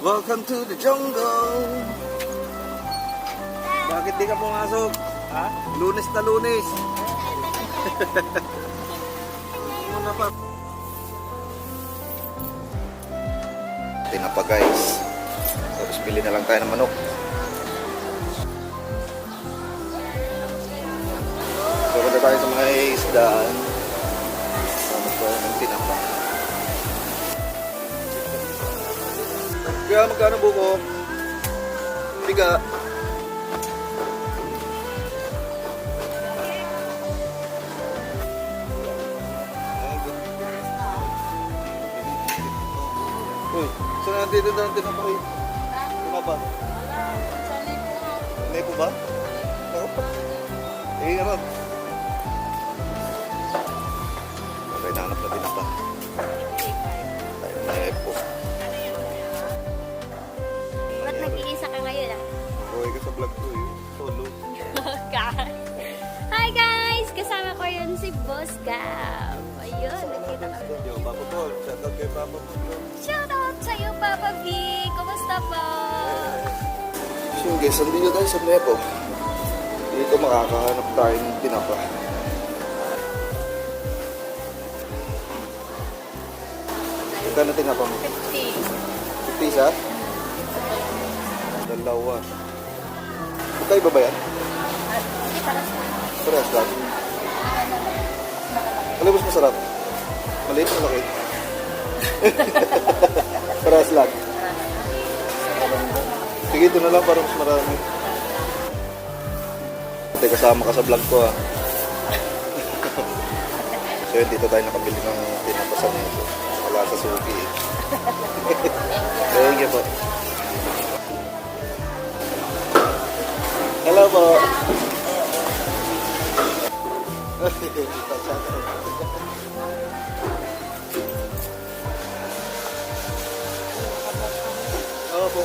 Welcome to the jungle. Bakit di ka pumasok? Ha? Lunes na lunes. Muna pa. Tinapa guys. Tapos bili na lang tayo ng manok. So punta tayo sa mga isdaan. Sama ko ng tinapa. Kaya magkano buko? Biga. Uy, saan natin dito na tinapa kayo? Tinapa? Nepo ba? Eh, Rod. Okay, nahanap na tinapa. Nepo. Ba't nag-iisa ka ngayon ah? Okay ka sa vlog ko eh. Solo. Hi guys! Kasama ko yun si Boss Gab. Ayun, nakita kami. Yo, Papa Paul. Shoutout kay Papa Paul. Shoutout sa'yo, Papa V! Kumusta po? So guys, andito tayo sa Nepo. Dito makakahanap tayo ng tinapa. Ito na tinapa mo? 50. 50 isa? Dalawa. Magkaiba ba yan? Parehas lang. Alam mas masarap? Maliit o malaki? Parehas lang. Sige, ito na lang para mas marami. Ate, kasama ka sa vlog ko ah. So yun, dito tayo nakabili ng tinapasan nito. Wala sa suki eh. Thank you po. Hello po. Oo po.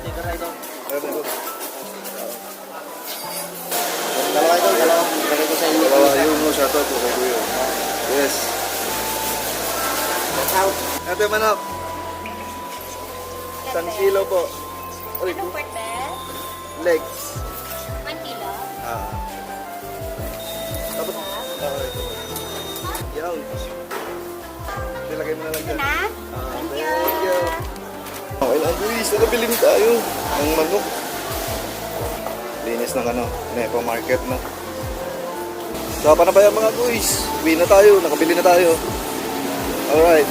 Sticker na ito. Meron po. Dalawa ito, dalawa. Lagay ko sa inyo. Dalawa yung mo shoutout po kay Kuya. Yes. Out. Ate manok. Isang kilo po. Uy, Anong kwerte? legs. 1 kilo? Ah. Tapos, ito. Yaw. Nilagay mo na lang Ito dyan. na? Ah, Thank thank you. you. Okay lang, guys. Nakabili tayo ng manok. Linis ng Nepo Market na. Sapa na ba yan mga guys? Uwi na tayo. Nakabili na tayo. Alright.